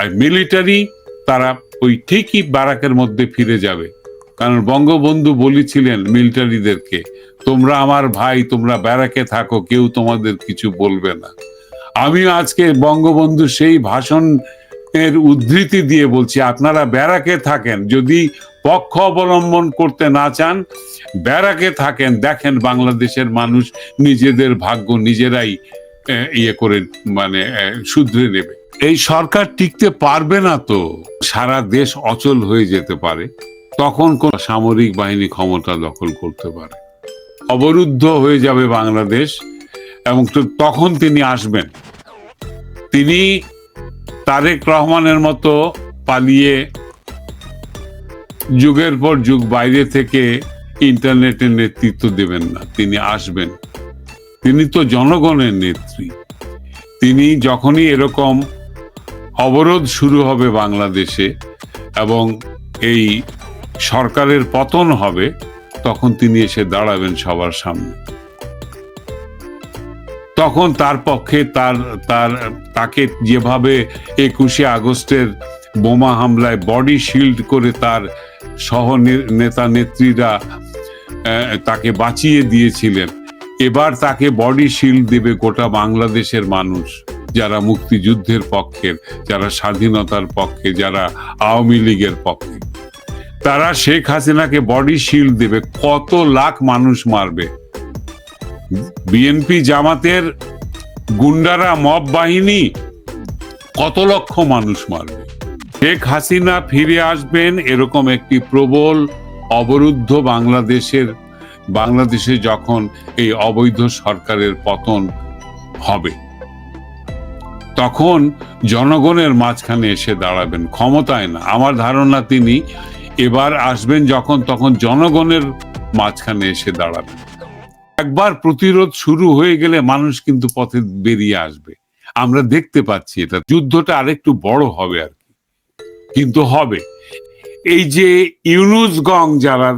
আর military তারা ওই ঠিকই ব্যারাকের মধ্যে ফিরে যাবে, কারণ বঙ্গবন্ধু বলেছিলেন মিলিটারিদেরকে, তোমরা আমার ভাই, তোমরা ব্যারাকে থাকো, কেউ তোমাদের কিছু বলবে না। আমি আজকে বঙ্গবন্ধু সেই ভাষণ এর উদ্ধৃতি দিয়ে বলছি, আপনারা ব্যারাকে থাকেন, যদি পক্ষ অবলম্বন করতে না চান ব্যারাকে থাকেন, দেখেন বাংলাদেশের মানুষ নিজেদের ভাগ্য নিজেরাই ইয়ে করে মানে শুধরে নেবে। এই সরকার টিকতে পারবে না, তো সারা দেশ অচল হয়ে যেতে পারে, তখন কোন সামরিক বাহিনী ক্ষমতা দখল করতে পারে, অবরুদ্ধ হয়ে যাবে বাংলাদেশ, এবং তখন তিনি আসবেন। তিনি তারেক রহমানের মতো পালিয়ে যুগের পর যুগ বাইরে থেকে ইন্টারনেটের নেতৃত্ব দেবেন না, তিনি আসবেন। তিনি তো জনগণের নেত্রী। তিনি যখনই এরকম অবরোধ শুরু হবে বাংলাদেশে এবং এই সরকারের পতন হবে, তখন তিনি এসে দাঁড়াবেন সবার সামনে। তখন তার পক্ষে তাকে যেভাবে 21শে আগস্টের বোমা হামলায় বডি শিল্ড করে তার সহ নেতা নেত্রীরা তাকে বাঁচিয়ে দিয়েছিলেন, এবার তাকে বডি শিল্ড দেবে গোটা বাংলাদেশের মানুষ, যারা মুক্তিযুদ্ধের পক্ষের, যারা স্বাধীনতার পক্ষে, যারা আওয়ামী লীগের পক্ষে। তারা শেখ হাসিনাকে বডি শিল্ড দেবে। কত লাখ মানুষ মারবে? বিএনপি জামাতের গুন্ডারা, মব বাহিনী কত লক্ষ মানুষ মারবে? শেখ হাসিনা ফিরে আসবেন এরকম একটি প্রবল অবরুদ্ধ বাংলাদেশে যখন এই অবৈধ সরকারের পতন হবে, তখন জনগণের মাঝখানে এসে দাঁড়াবেন, ক্ষমতায় না। আমার ধারণা তিনি এবার আসবেন যখন, তখন জনগণের মাঝখানে এসে দাঁড়াবেন। একবার প্রতিরোধ শুরু হয়ে গেলে মানুষ কিন্তু পথে বেরিয়ে আসবে। আমরা দেখতে পাচ্ছি এটা, যুদ্ধটা আরেকটু বড় হবে আর কি, কিন্তু হবে। এই যে ইউনূস গং যারা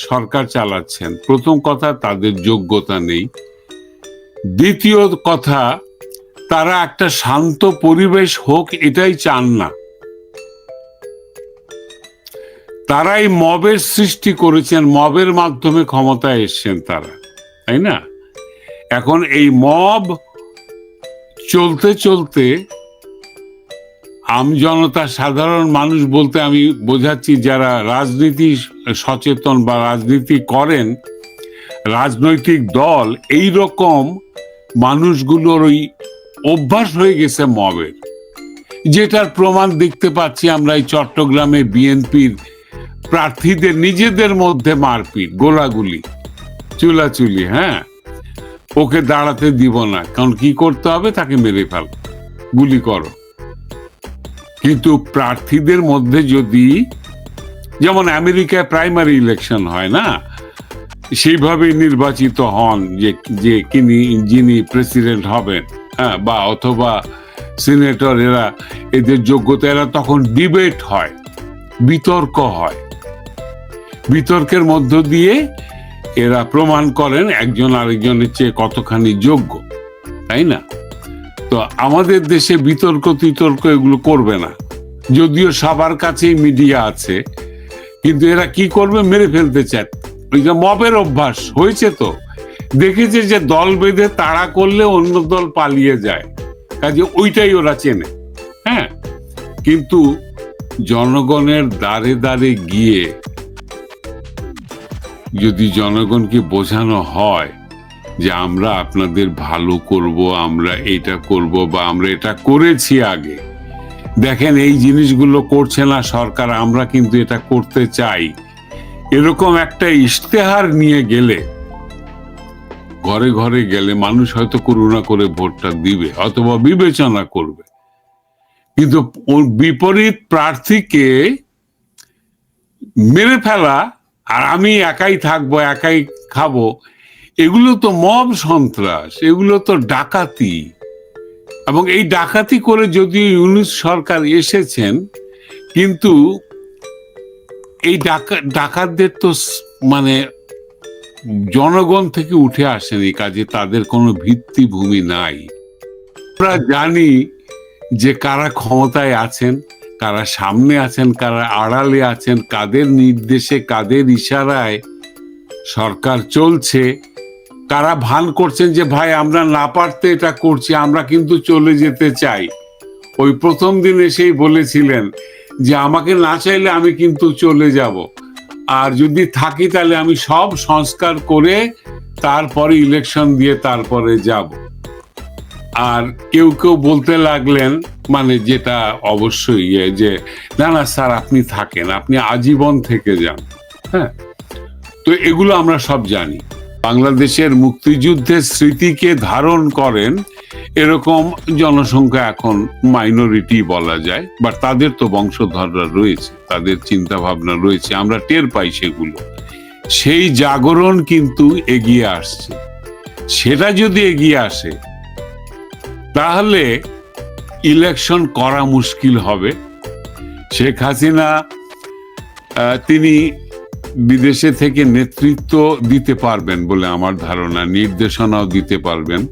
সরকার চালাচ্ছেন, প্রথম কথা তাদের যোগ্যতা নেই, দ্বিতীয় কথা তারা একটা শান্ত পরিবেশ হোক এটাই চান না। তারাই মবের সৃষ্টি করেছেন, মবের মাধ্যমে ক্ষমতায় এসছেন তারা, তাই না? এখন এই মব চলতে চলতে আমজনতা, সাধারণ মানুষ বলতে আমি বোঝাচ্ছি যারা রাজনীতি সচেতন বা রাজনীতি করেন, রাজনৈতিক দল, এই রকম মানুষগুলোর ওই অভ্যাস হয়ে গেছে মবের, যেটার প্রমাণ দেখতে পাচ্ছি আমরা এই চট্টগ্রামে বিএনপির প্রার্থীদের নিজেদের মধ্যে মারপিট, গোলাগুলি, চুলাচুলি। হ্যাঁ, ওকে দাঁড়াতে দিব না, কারণ কি করতে হবে, তাকে মেরে ফেল, গুলি করো। কিন্তু প্রার্থীদের মধ্যে যদি, যেমন আমেরিকায় প্রাইমারি ইলেকশন হয় না, সেইভাবে নির্বাচিত হন যে যিনি প্রেসিডেন্ট হবেন, হ্যাঁ, বা অথবা সিনেটর, এরা এদের যোগ্যতা, এরা তখন ডিবেট হয়, বিতর্ক হয়, বিতর্কের মধ্য দিয়ে এরা প্রমাণ করেন একজন আরেকজনের চেয়ে কতখানি যোগ্য, তাই না? তো আমাদের দেশে বিতর্ক এগুলো করবে না, যদিও সবার কাছেই মিডিয়া আছে, কিন্তু এরা কি করবে, মেরে ফেলতে চায়। ওই যে মবের অভ্যাস হয়েছে, তো দেখেছে যে দল বেঁধে তাড়া করলে অন্য দল পালিয়ে যায়, কাজে ওইটাই ওরা চেনে। হ্যাঁ, কিন্তু জনগণের দ্বারে দ্বারে গিয়ে যদি জনগণকে বোঝানো হয় যে আমরা আপনাদের ভালো করব, আমরা এটা করব, বা আমরা এটা করেছি আগে, দেখেন এই জিনিসগুলো করছে না সরকার, আমরা কিন্তু এটা করতে চাই, এরকম একটা ইশতেহার নিয়ে গেলে, ঘরে ঘরে গেলে মানুষ হয়তো করুণা করে ভোটটা দিবে অথবা বিবেচনা করবে। কিন্তু বিপরীত প্রার্থীকে মেরে ফেলা আর আমি একাই থাকবো, একাই খাবো, এগুলো তো মব সন্ত্রাস, এগুলো তো ডাকাতি। এবং এই ডাকাতি করে যদিও ইউনূস সরকার এসেছেন, কিন্তু এই ডাকাতদের তো মানে জনগণ থেকে উঠে আসেনি, কাজে তাদের কোনো ভিত্তিভূমি নাই। আমরা জানি যে কারা ক্ষমতায় আছেন, কারা সামনে আছেন, কারা আড়ালে আছেন, কাদের নির্দেশে কাদের ইশারায় সরকার চলছে, কারা ভান করছেন যে ভাই আমরা না পারতে এটা করছি, আমরা কিন্তু চলে যেতে চাই। ওই প্রথম দিন এসেই বলেছিলেন যে আমাকে না চাইলে আমি কিন্তু চলে যাব, আর যদি থাকি তাহলে আমি সব সংস্কার করে তারপরে ইলেকশন দিয়ে তারপরে যাব। আর কেউ কেউ বলতে লাগলেন, মানে যেটা অবশ্যই যে না না স্যার আপনি থাকেন, আপনি আজীবন থেকে যান। হ্যাঁ, তো এগুলো আমরা সব জানি। বাংলাদেশের মুক্তিযুদ্ধের স্মৃতিকে ধারণ করেন এরকম জনসংখ্যা এখন মাইনরিটি বলা যায়, বা তাদের তো বংশধররা রয়েছে, তাদের চিন্তা ভাবনা রয়েছে, আমরা টের পাই সেগুলো। সেই জাগরণ কিন্তু এগিয়ে আসছে। সেটা যদি এগিয়ে আসে তাহলে ইলেকশন করা মুশকিল হবে। শেখ হাসিনা তিনি বিদেশে থেকে নেতৃত্ব দিতে পারবেন বলে আমার ধারণা, নির্দেশনাও দিতে পারবেন,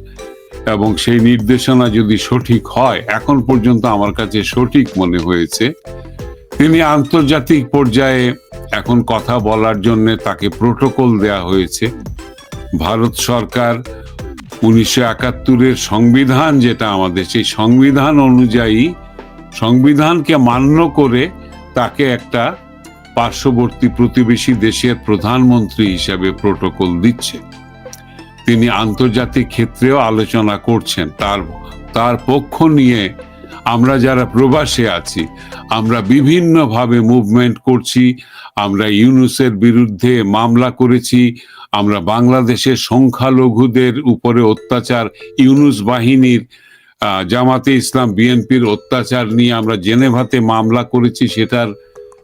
এবং সেই নির্দেশনা যদি সঠিক হয়, এখন পর্যন্ত আমার কাছে সঠিক মনে হয়েছে, তিনি আন্তর্জাতিক পর্যায়ে এখন কথা বলার জন্য তাকে প্রোটোকল দেয়া হয়েছে। ভারত সরকার 1971-এর সংবিধান যেটা আমাদের, সেই সংবিধান অনুযায়ী সংবিধানকে মান্য করে তাকে একটা পার্শ্ববর্তী প্রতিবেশী দেশের প্রধানমন্ত্রী হিসাবে প্রোটোকল দিচ্ছে। তিনি আন্তর্জাতিক ক্ষেত্রেও আলোচনা করছেন। তার পক্ষ নিয়ে আমরা যারা প্রবাসে আছি, আমরা বিভিন্নভাবে মুভমেন্ট করছি। আমরা ইউনূসের বিরুদ্ধে মামলা করেছি, আমরা বাংলাদেশের সংখ্যালঘুদের উপরে অত্যাচার, ইউনূস বাহিনীর, জামাতে ইসলাম, বিএনপির অত্যাচার নিয়ে আমরা জেনেভাতে মামলা করেছি। সেটার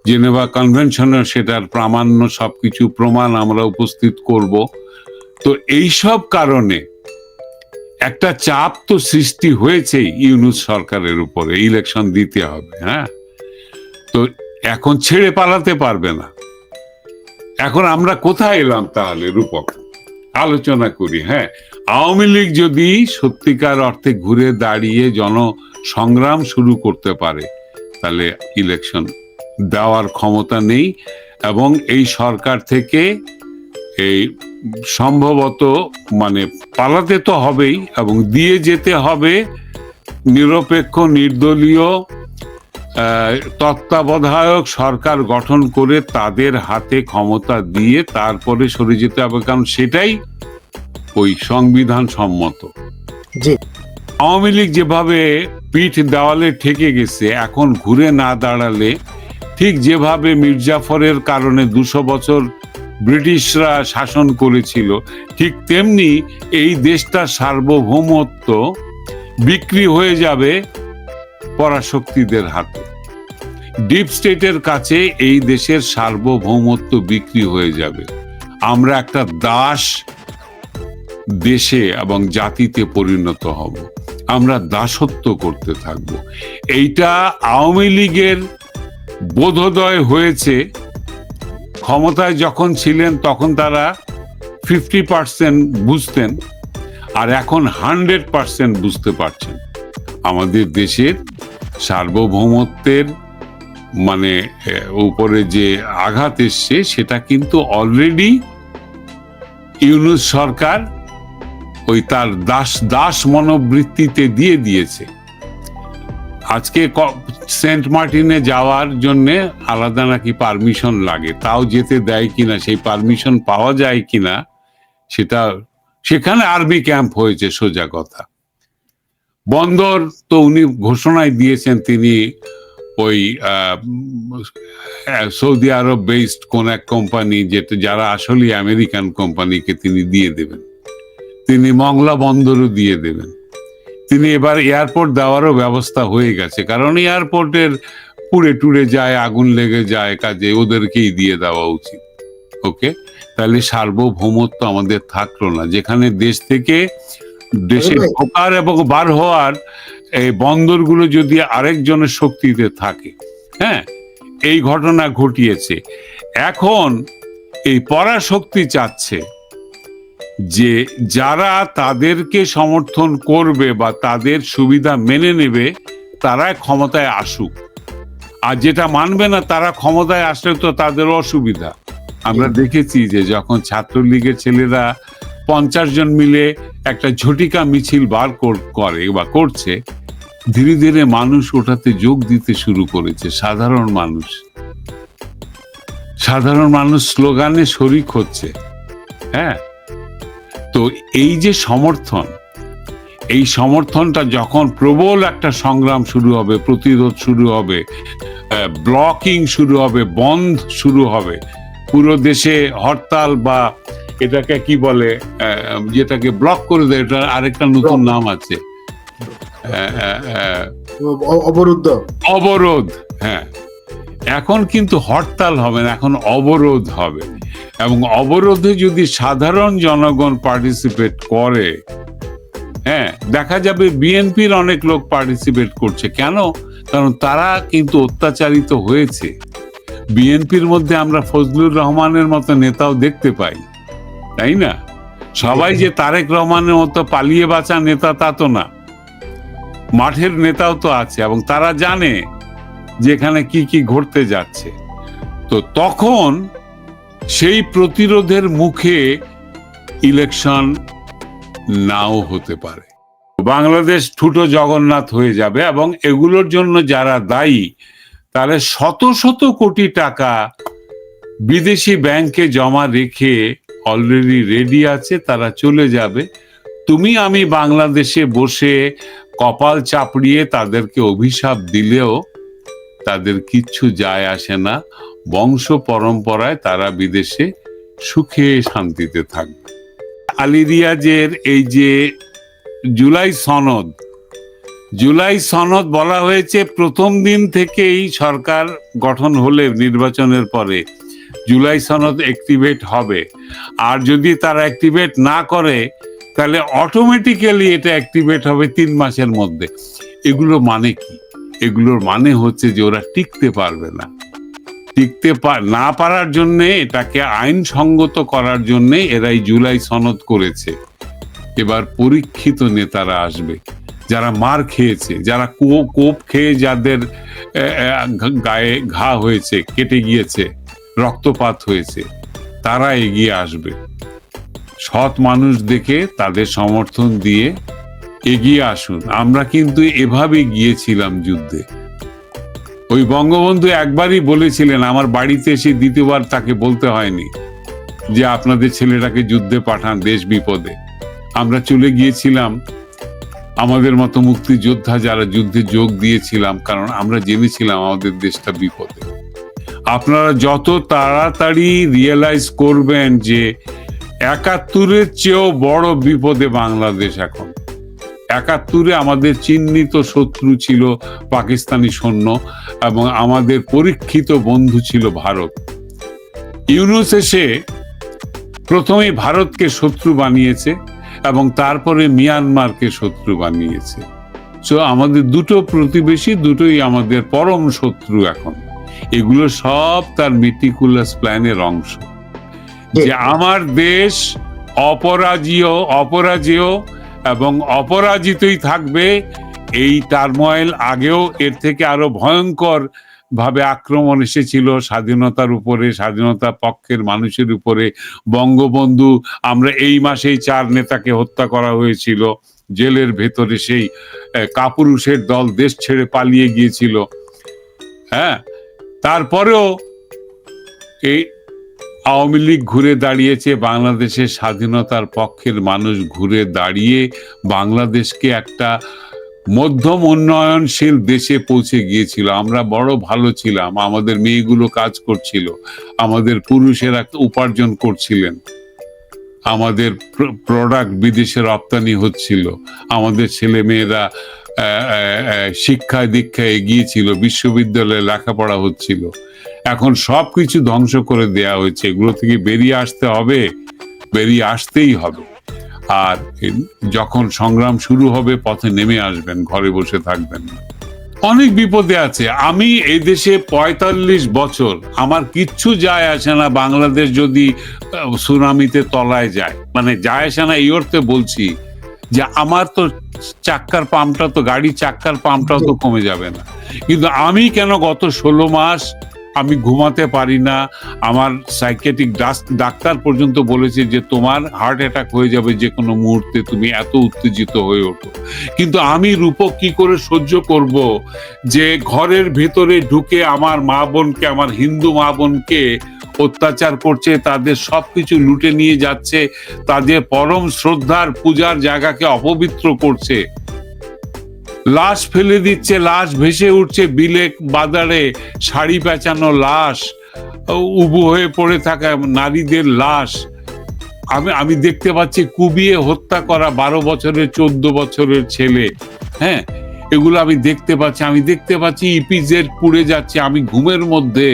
জেনেভা কনভেনশনের সেটার প্রামাণ্য সবকিছু প্রমাণ আমরা উপস্থিত করব। তো এইসব কারণে একটা চাপ তো সৃষ্টি হয়েছে ইউনূস সরকারের উপরে, ইলেকশন দিতে হবে। হ্যাঁ, তো এখন ছেড়ে পালাতে পারবে না। এখন আমরা কোথায় এলাম তাহলে রূপক? আলোচনা করি। হ্যাঁ, আওয়ামী লীগ যদি সত্যিকার অর্থে ঘুরে দাঁড়িয়ে জনসংগ্রাম শুরু করতে পারে তাহলে ইলেকশন দেওয়ার ক্ষমতা নেই, এবং এই সরকার থেকে এই সম্ভবত মানে পালাতে তো হবেই, এবং দিয়ে যেতে হবে নিরপেক্ষ নির্দলীয় তত্ত্বাবধায়ক সরকার গঠন করে তাদের হাতে ক্ষমতা দিয়ে তারপরে সরে যেতে হবে, কারণ সেটাই ওই সংবিধান সম্মত। আওয়ামী লীগ যেভাবে পিঠ দেওয়ালে ঠেকে গেছে, এখন ঘুরে না দাঁড়ালে, ঠিক যেভাবে মির্জাফরের কারণে 200 বছর ব্রিটিশরা শাসন করেছিল, ঠিক তেমনি এই দেশটার সার্বভৌমত্ব বিক্রি হয়ে যাবে পরাশক্তিদের হাতে। ডিপ স্টেটের কাছে এই দেশের সার্বভৌমত্ব বিক্রি হয়ে যাবে। আমরা একটা দাস দেশে এবং জাতিতে পরিণত হব, আমরা দাসত্ব করতে থাকব। এইটা আওয়ামী লীগের বোধোদয় হয়েছে। ক্ষমতায় যখন ছিলেন তখন তারা 50% বুঝতেন, আর এখন 100% বুঝতে পারছেন। আমাদের দেশের সার্বভৌমত্বের মানে উপরে যে আঘাত এসছে, সেটা কিন্তু অলরেডি ইউনূস সরকার ওই তার দাস মনোবৃত্তিতে দিয়ে দিয়েছে। আজকে সেন্ট মার্টিনে যাওয়ার জন্য আলাদা নাকি পারমিশন লাগে, তাও যেতে দেয় কিনা, সেই পারমিশন পাওয়া যায় কিনা সেটা, সেখানে আর্মি ক্যাম্প হয়েছে সোজা কথা। বন্দর তো উনি ঘোষণায় দিয়েছেন তিনি ওই সৌদি আরব বেসড কোন এক কোম্পানি, যেটা যারা আসলে আমেরিকান কোম্পানিকে তিনি দিয়ে দেবেন। তিনি মংলা বন্দরও দিয়ে দেবেন। তিনি এবার এয়ারপোর্ট দেওয়ারও ব্যবস্থা হয়ে গেছে, কারণ এয়ারপোর্টের পুড়ে টুড়ে যায়, আগুন লেগে যায়, কাজে ওদেরকেই দিয়ে দেওয়া উচিত। ওকে, তাহলে সার্বভৌমত্ব আমাদের থাকলো না। যেখানে দেশ থেকে দেশে ঢোকার এবং বার হওয়ার এই বন্দরগুলো যদি আরেকজনের শক্তিতে থাকে, হ্যাঁ, এই ঘটনা ঘটিয়েছে। এখন এই পরাশক্তি চাচ্ছে যে যারা তাদেরকে সমর্থন করবে বা তাদের সুবিধা মেনে নেবে তারা ক্ষমতায় আসুক, আর যেটা মানবে না তারা ক্ষমতায় আসলে তো তাদের অসুবিধা। আমরা দেখেছি যে যখন ছাত্রলীগের ছেলেরা 50 জন মিলে একটা ঝটিকা মিছিল বার করে বা করছে, ধীরে ধীরে মানুষ ওটাতে যোগ দিতে শুরু করেছে। সাধারণ মানুষ স্লোগানে শরিক হচ্ছে। হ্যাঁ, তো এই যে এই সমর্থনটা যখন প্রবল একটা সংগ্রাম শুরু হবে, প্রতিরোধ শুরু হবে, ব্লকিং শুরু হবে, বন্ধ শুরু হবে, পুরো দেশে হরতাল বা এটাকে কি বলে, যেটাকে ব্লক করে দেয়, এটার আরেকটা নতুন নাম আছে, অবরোধ। হ্যাঁ, এখন কিন্তু হরতাল হবে না, এখন অবরোধ হবে। এবং অবরোধে যদি সাধারণ জনগণ পার্টিসিপেট করে, হ্যাঁ, দেখা যাবে বিএনপির অনেক লোক পার্টিসিপেট করছে। কেন? কারণ তারা কিন্তু অত্যাচারিত হয়েছে। বিএনপির মধ্যে আমরা ফজলুর রহমানের মতো নেতাও দেখতে পাই, তাই না? সবাই যে তারেক রহমানের মতো পালিয়ে বাঁচা নেতা তা তো না, মাঠের নেতাও তো আছে, এবং তারা জানে যেখানে কি কি ঘটতে যাচ্ছে। তো তখন সেই প্রতিরোধের মুখে ইলেকশন নাও হতে পারে, বাংলাদেশ ঠুটো জগন্নাথ হয়ে যাবে। এবং এগুলোর জন্য যারা দায়ী, তাহলে শত শত কোটি টাকা বিদেশি ব্যাংকে জমা রেখে অলরেডি রেডি আছে, তারা চলে যাবে। তুমি আমি বাংলাদেশে বসে কপাল চাপড়িয়ে তাদেরকে অভিশাপ দিলেও তাদের কিচ্ছু যায় আসে না। বংশ পরম্পরায় তারা বিদেশে সুখে শান্তিতে থাকবে। আলী রিয়াজের এই যে জুলাই সনদ বলা হয়েছে, প্রথম দিন থেকেই সরকার গঠন হলে নির্বাচনের পরে জুলাই সনদ অ্যাক্টিভেট হবে। আর যদি তারা অ্যাক্টিভেট না করে, তাহলে অটোমেটিক্যালি এটা অ্যাক্টিভেট হবে 3 মাসের মধ্যে। এগুলো মানে কি? এগুলোর মানে হচ্ছে যে ওরা টিকতে পারবে না। না পারার জন্য, এটাকে আইনসঙ্গত করার জন্য এরা এই জুলাই সনদ করেছে। এবার পরীক্ষিত নেতারা আসবে, যারা মার খেয়েছে, যারা কোপ খেয়ে যাদের গায়ে ঘা হয়েছে, কেটে গিয়েছে, রক্তপাত হয়েছে, তারা এগিয়ে আসবে। সৎ মানুষ দেখে তাদের সমর্থন দিয়ে এগিয়ে আসুন। আমরা কিন্তু এভাবে গিয়েছিলাম যুদ্ধে। ওই বঙ্গবন্ধু একবারই বলেছিলেন, আমার বাড়িতে এসে দ্বিতীয়বার তাকে বলতে হয়নি যে আপনাদের ছেলেটাকে যুদ্ধে পাঠান, দেশ বিপদে। আমরা চলে গিয়েছিলাম, আমাদের মতো মুক্তিযোদ্ধা যারা যুদ্ধে যোগ দিয়েছিলাম, কারণ আমরা জেনেছিলাম আমাদের দেশটা বিপদে। আপনারা যত তাড়াতাড়ি রিয়েলাইজ করবেন যে ৭১-এর চেয়েও বড় বিপদে বাংলাদেশ এখন। ৭১-এ আমাদের চিহ্নিত শত্রু ছিল পাকিস্তানি সৈন্য, এবং আমাদের পরীক্ষিত বন্ধু ছিল ভারত। ইউনূস এসে প্রথমেই ভারতকে শত্রু বানিয়েছে এবং তারপরে মিয়ানমারকে শত্রু বানিয়েছে। সো আমাদের দুটো প্রতিবেশী, দুটোই আমাদের পরম শত্রু এখন। এগুলো সব তার মেটিকুলাস প্ল্যানের অংশ, যে আমার দেশ অপরাজেয় এবং অপরাজিতই থাকবে। এই টার্ময়েল আগেও এর থেকে আরো ভয়ঙ্কর ভাবে আক্রমণ এসেছিল স্বাধীনতার উপরে, স্বাধীনতা পক্ষের মানুষের উপরে। বঙ্গবন্ধু, আমরা এই মাসেই 4 নেতাকে হত্যা করা হয়েছিল জেলের ভেতরে। সেই কাপুরুষের দল দেশ ছেড়ে পালিয়ে গিয়েছিল। হ্যাঁ, তারপরেও এই আওয়ামী লীগ ঘুরে দাঁড়িয়েছে, বাংলাদেশের স্বাধীনতার পক্ষের মানুষ ঘুরে দাঁড়িয়ে বাংলাদেশকে একটা মধ্যম উন্নয়নশীল দেশে পৌঁছে গিয়েছিল। আমরা বড় ভালো ছিলাম, আমাদের মেয়েগুলো কাজ করছিল, আমাদের পুরুষেরা উপার্জন করছিলেন, আমাদের প্রোডাক্ট বিদেশে রপ্তানি হচ্ছিল, আমাদের ছেলে মেয়েরা শিক্ষায় দীক্ষায় এগিয়েছিল, বিশ্ববিদ্যালয়ে লেখাপড়া হচ্ছিল। এখন সবকিছু ধ্বংস করে দেয়া হয়েছে। এগুলো থেকে বেরিয়ে আসতে হবে, বেরিয়ে আসতেই হবে। আর যখন সংগ্রাম শুরু হবে, পথে নেমে আসবেন, ঘরে বসে থাকবেন না। অনেক বিপদে আছে। আমি এই দেশে ৪৫ বছর, আমার কিচ্ছু যায় আসে না বাংলাদেশ যদি সুনামিতে তলায় যায়, মানে যায় আসে না এই অর্থে বলছি যে আমার তো চাক্কার পাম্পটা তো, গাড়ির চাক্কার পাম্পটাও তো কমে যাবে না, কিন্তু আমি কেন গত 16 মাস আমি ঘুমাতে পারি না। আমার সাইকিয়াট্রিক ডাক্তার পর্যন্ত বলেছে যে তোমার হার্ট অ্যাটাক হয়ে যাবে যে কোনো মুহূর্তে, তুমি এত উত্তেজিত হয়ে ওঠো। কিন্তু আমি রূপক কি করে সহ্য করব যে ঘরের ভেতরে ঢুকে আমার মা বোনকে, আমার হিন্দু মা বোনকে অত্যাচার করছে, তাদের সবকিছু লুটে নিয়ে যাচ্ছে, তাদের পরম শ্রদ্ধার পূজার জায়গাকে অপবিত্র করছে, লাশ ফেলে দিচ্ছে, লাশ ভেসে উঠছে বিলে বাজারে, শাড়ি পেঁচানো লাশ, উবু হয়ে পড়ে থাকা নারীদের লাশ আমি দেখতে পাচ্ছি, কুবিয়ে হত্যা করা 12 বছরের 14 বছরের ছেলে, হ্যাঁ, এগুলো আমি দেখতে পাচ্ছি ইপিজেড পুড়ে যাচ্ছে। আমি ঘুমের মধ্যে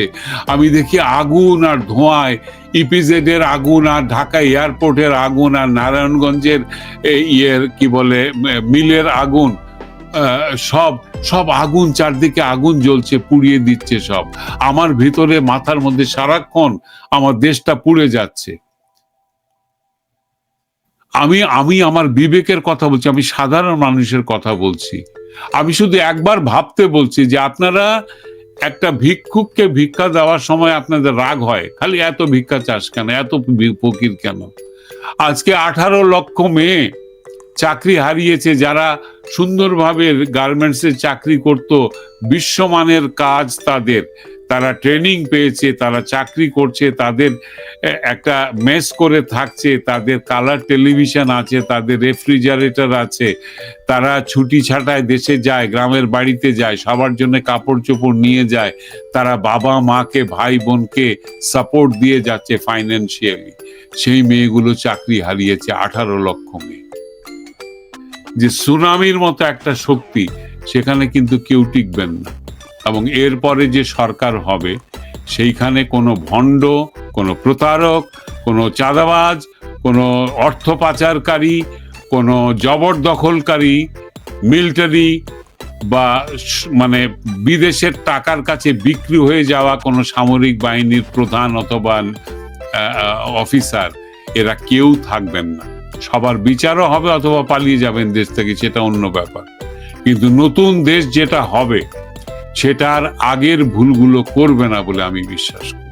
আমি দেখি আগুন আর ধোঁয়ায়, ইপিজেড এর আগুন আর ঢাকা এয়ারপোর্টের আগুন আর নারায়ণগঞ্জের কি বলে মিলের আগুন, সব আগুন, চারদিকে আগুন জ্বলছে, পুড়িয়ে দিচ্ছে সব। আমার ভিতরে মাথার মধ্যে সারাক্ষণ আমার দেশটা পুড়ে যাচ্ছে। আমি আমার বিবেকের কথা বলছি, আমি সাধারণ মানুষের কথা বলছি। আমি শুধু একবার ভাবতে বলছি যে আপনারা একটা ভিক্ষুককে ভিক্ষা দেওয়ার সময় আপনাদের রাগ হয়, খালি এত ভিক্ষা চাস কেন, এত ফকির কেন? আজকে 18 লক্ষ মেয়ে চাকরি হারিয়েছে, যারা সুন্দরভাবে গার্মেন্টসে চাকরি করত, বিশ্বমানের কাজ তাদের, তারা ট্রেনিং পেয়েছে, তারা চাকরি করছে, তাদের একটা মেস করে থাকছে, তাদের কালার টেলিভিশন আছে, তাদের রেফ্রিজারেটর আছে, তারা ছুটি ছাটায় দেশে যায়, গ্রামের বাড়িতে যায়, সবার জন্য কাপড় চোপড় নিয়ে যায়, তারা বাবা মাকে ভাই বোনকে সাপোর্ট দিয়ে যাচ্ছে ফাইন্যান্সিয়ালি। সেই মেয়েগুলো চাকরি হারিয়েছে, 18 লক্ষ মেয়ে। যে সুনামির মতো একটা শক্তি, সেখানে কিন্তু কেউ টিকবেন না। এবং এরপরে যে সরকার হবে, সেইখানে কোনো ভণ্ড, কোনো প্রতারক, কোনো চাঁদাবাজ, কোনো অর্থ পাচারকারী, কোনো জবরদখলকারী, মিলিটারি বা মানে বিদেশের টাকার কাছে বিক্রি হয়ে যাওয়া কোনো সামরিক বাহিনীর প্রধান অথবা অফিসার, এরা কেউ থাকবেন না। সবার বিচারও হবে অথবা পালিয়ে যাবেন দেশ থেকে, সেটা অন্য ব্যাপার। কিন্তু নতুন দেশ যেটা হবে, সেটার আগের ভুলগুলো করবে না বলে আমি বিশ্বাস করি।